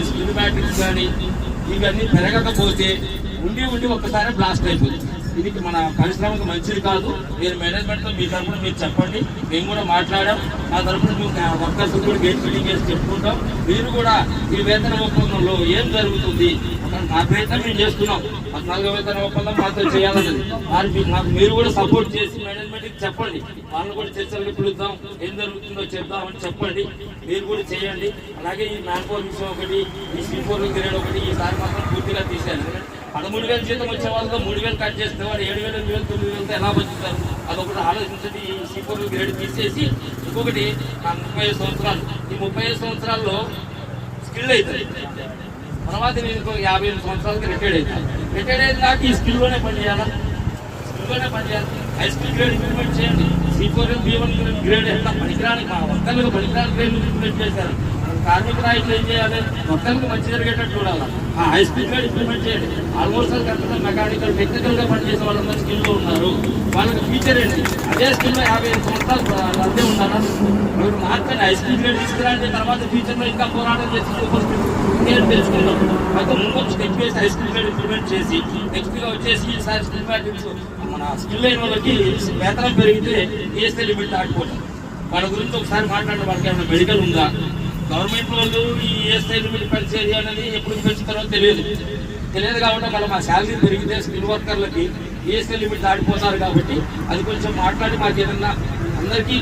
Skill matrix కానీ ఇవన్నీ పెరగకపోతే ఉండి ఒక్కసారి బ్లాస్ట్ అయిపోతుంది. ఇది మన పరిశ్రమకు మంచిది కాదు. మీరు మేనేజ్మెంట్లో మీ తరఫున మీరు చెప్పండి, మేము కూడా మాట్లాడాం. మా తరఫున మేము వర్కర్స్ కూడా గేట్ మీటింగ్ చేసి చెప్పుకుంటాం. మీరు కూడా ఈ వేతన ఒప్పందంలో ఏం జరుగుతుంది మా ప్రయత్నం మేము చేస్తున్నాం. 14వ వేతన ఒప్పందం మాతో చేయాలన్నది మాకు మీరు కూడా సపోర్ట్ చేసి మేనేజ్మెంట్కి చెప్పండి. వాళ్ళని కూడా చర్చలకు పిలుద్దాం, ఏం జరుగుతుందో చెప్దామని చెప్పండి. మీరు కూడా చేయండి. అలాగే ఈ మ్యాన్ పవర్ విషయం ఒకటి, ఈ C4 గ్రేడ్ ఒకటి ఈసారి మాత్రం పూర్తిగా తీసేయాలి. 13,000 జీతం వచ్చే వాళ్ళతో 3,000 కట్ చేస్తే వాడు 7,000, 8,000, 9,000తో ఎలా బతుకుతారు? అదొకటి ఆలోచించండి. ఈ C4 గ్రేడ్ తీసేసి ఇంకొకటి 35 సంవత్సరాలు, ఈ 35 సంవత్సరాల్లో స్కిల్ అవుతుంది. తర్వాత నేను ఇంకో 55 సంవత్సరాలకి రిటైర్డ్ అవుతాను. రిటైర్డ్ అయిన దాకా ఈ స్కిల్లోనే పనిచేయాలా? స్కిల్లోనే పనిచేయాలి. హై స్కిల్ గ్రేడ్ ఇంప్లిమెంట్ చేయండి. C4 B1 గ్రేడ్ ఎంత పనికిరాని మా వర్కర్లకు పనికిరాని గ్రేడ్ ఇంప్లిమెంట్ చేశారు. కార్మిక నాయకులు ఏం చేయాలి? వర్కర్లకు మంచి జరిగేటట్టు చూడాలి. ఆ హై స్కిల్ గ్రేడ్ ఇంప్లిమెంట్ చేయండి. ఆల్మోస్ట్ మెకానికల్ టెక్నికల్గా పనిచేసే వాళ్ళందరూ స్కిల్లో ఉన్నారు. వాళ్ళకి ఫ్యూచర్ ఏంటి? అదే స్కిల్లో 55 సంవత్సరాలు అదే ఉన్నారా? మీరు మార్చండి. హై స్కిల్ గ్రేడ్ తీసుకురండి. తర్వాత ఫ్యూచర్లో ఇంకా పోరాటం చేసి సూపర్ స్కిల్ తెలుసుకుందాం. అయితే ముందు స్టెప్ వేసి హై స్కిల్ గ్రేడ్ ఇంప్లిమెంట్ చేసి నెక్స్ట్గా వచ్చేసి ఈసారి స్కిల్ మ్యాట్రిక్స్ మన స్కిల్ అయిన వాళ్ళకి వేతనం పెరిగితే ESI లిమిట్ దాటిపోతాం. వాళ్ళ గురించి ఒకసారి మాట్లాడిన వాళ్ళకి ఏమైనా మెడికల్ ఉందా? గవర్నమెంట్ వాళ్ళు ఈ ESI లిమిట్ పెంచేది అనేది ఎప్పుడు పెంచుతారో తెలియదు కాబట్టి మళ్ళీ మా శాలరీ పెరిగితే స్కిల్ వర్కర్లకి ESI లిమిట్ దాటిపోతారు. కాబట్టి అది కొంచెం మాట్లాడి మాకు ఏదన్నా అందరికీ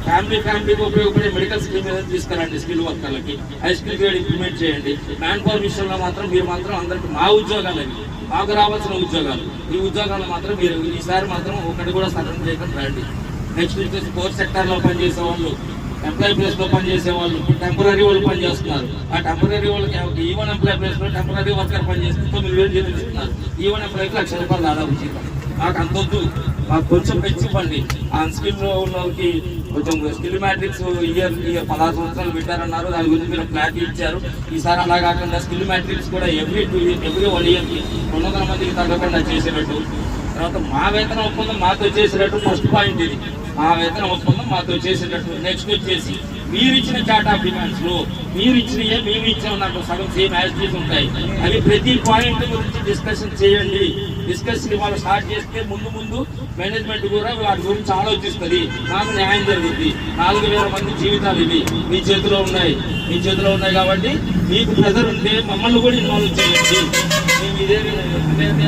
ఫ్యామిలీకి ఉపయోగపడే మెడికల్ స్కీమ్ ఏదైనా తీసుకురండి. స్కిల్ వర్కర్లకి హై స్కిల్ గ్రేడ్ ఇంప్లిమెంట్ చేయండి. మ్యాన్ పవర్ విషయంలో మాత్రం మీరు మాత్రం అందరికీ మా ఉద్యోగాలని మాకు రావాల్సిన ఉద్యోగాలు ఈ ఉద్యోగాలు మాత్రం మీరు ఈసారి మాత్రం ఒకటి కూడా సగం చేయకుండా రండి. నెక్స్ట్ వచ్చేసి కోర్ సెక్టార్లో పనిచేసే వాళ్ళు, ఎంప్లాయీ ప్లేస్లో పనిచేసే వాళ్ళు, టెంపరీ వాళ్ళు పనిచేస్తున్నారు. ఆ టెంపరీ వాళ్ళకి ఈవెన్ ఎంప్లాయీ ప్లేస్లో టెంపరీ వర్కర్ పనిచేస్తే 9,000 జీతం ఇస్తున్నారు. ఈవెన్ ఎంప్లాయీకి ₹1,00,000 దాదాపు జీతం. మాకు అంతొద్దు, మాకు కొంచెం పెంచివ్వండి. ఆ స్కిల్లో ఉన్న వాళ్ళకి కొంచెం స్కిల్ మ్యాట్రిక్స్ ఇయర్ 16 సంవత్సరాలు పెట్టారన్నారు. దాని గురించి మీరు క్లారిటీ ఇచ్చారు. ఈసారి అలా కాకుండా స్కిల్ మ్యాట్రిక్స్ కూడా ఎవ్రీ 1 ఇయర్కి 200 మందికి తగ్గకుండా చేసేటట్టు. తర్వాత మా వేతన ఒప్పందం మాతో చేసేటట్టు ఫస్ట్ పాయింట్ ఇది. మా వేతన ఒప్పందం మాతో చేసేటట్టు. నెక్స్ట్ వచ్చేసి మీరు ఇచ్చిన చార్ట్ ఆఫ్ డిమాండ్స్లో మీరు ఇచ్చినయే మేము ఇచ్చాం నాకు సగం సేమ్ యాజిటీస్ ఉంటాయి. అవి ప్రతి పాయింట్ గురించి డిస్కషన్ చేయండి. డిస్కషన్ ఇవాళ స్టార్ట్ చేస్తే ముందు మేనేజ్మెంట్ కూడా వాటి గురించి ఆలోచిస్తుంది. నాకు న్యాయం జరుగుతుంది. 4,000 మంది జీవితాలు ఇవి మీ చేతిలో ఉన్నాయి కాబట్టి మీకు ప్రెజర్ ఉంటే మమ్మల్ని కూడా ఇన్వాల్వ్ చేయండి. మేము ఇదే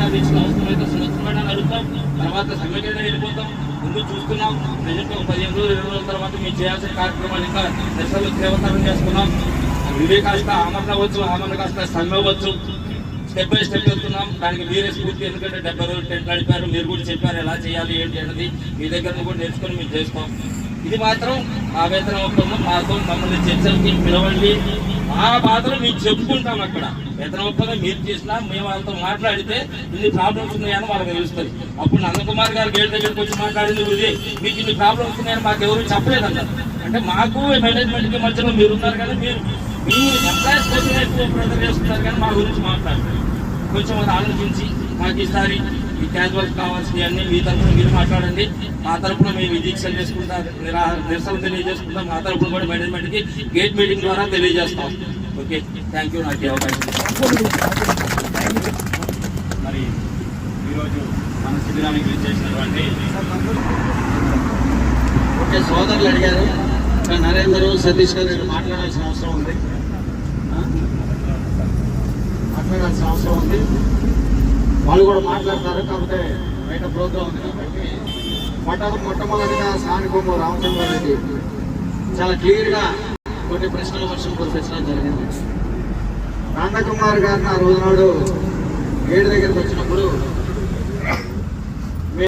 అది ఇచ్చిన అవసరమైతే స్వచ్ఛమైన అడుగుతాం. తర్వాత సమ్మెకైనా వెళ్ళిపోతాం. ముందు చూస్తున్నాం. ప్రజెంట్ 15 రోజులు 20 రోజుల తర్వాత మీరు చేయాల్సిన కార్యక్రమాలు ఇంకా దశలు తీవ్రతరం చేసుకున్నాం. ఇవే కాస్త ఆమరణ కాస్త సమ్మెవచ్చు. స్టెప్ బై స్టెప్ వెళ్తున్నాం. దానికి మీరే స్ఫూర్తి. ఎందుకంటే 70 రోజులు టెంట్ నడిపారు. మీరు కూడా చెప్పారు ఎలా చేయాలి ఏంటి అన్నది. మీ దగ్గర కూడా నేర్చుకొని మేము చేస్తాం. ఇది మాత్రం మా వేతన ఒప్పందం. మాతో మమ్మల్ని చర్చలకి పిలవండి. మా బాధలు మేము చెప్పుకుంటాం. అక్కడ వేతన ఒప్పందం మీరు చేసినా మేము వాళ్ళతో మాట్లాడితే ఇన్ని ప్రాబ్లమ్స్ ఉన్నాయని వాళ్ళకి తెలుస్తుంది. అప్పుడు నందకుమార్ గారు గేట్ దగ్గరికి వచ్చి మాట్లాడింది ఇది మీకు ఇన్ని ప్రాబ్లమ్స్ ఉన్నాయని మాకు ఎవరు చెప్పలేదన్నారు. అంటే మాకు మేనేజ్మెంట్కి మధ్యలో మీరు ఉన్నారు కానీ మీరు ఎంప్లాయీస్ కోసం ఎక్కువ ప్రెజర్ చేస్తున్నారు కానీ మా గురించి మాట్లాడతారు. కొంచెం అది ఆలోచించి మాకు ఈసారి ఈ క్యాజువల్స్ కావాల్సినవి అన్నీ మీ తరఫున మీరు మాట్లాడండి. మా తరఫున మేము దీక్షలు చేసుకుంటాం, నిరసనలు తెలియజేసుకుంటాం. మా తరఫున కూడా మేనేజ్మెంట్కి గేట్ మీటింగ్ ద్వారా తెలియజేస్తాం. Okay, thank you. నాకు అవకాశం. మరి ఈరోజు మన శిబిరానికి విచ్చేసినటువంటి ఓకే సోదరులు అడిగారు. నరేందర్, సతీష్ గారు మాట్లాడాల్సిన అవసరం ఉంది. వాళ్ళు కూడా మాట్లాడతారు. కాకపోతే బయట ప్రోగ్రాం ఉంది కాబట్టి మొట్టమొదటిగా సానికొమ్మ రామచంద్రారెడ్డి చాలా క్లియర్గా కొన్ని ప్రశ్నల వర్షం ప్రశ్నించడం జరిగింది. నందకుమార్ గారిని ఆ రోజునాడు గేట్ దగ్గరికి వచ్చినప్పుడు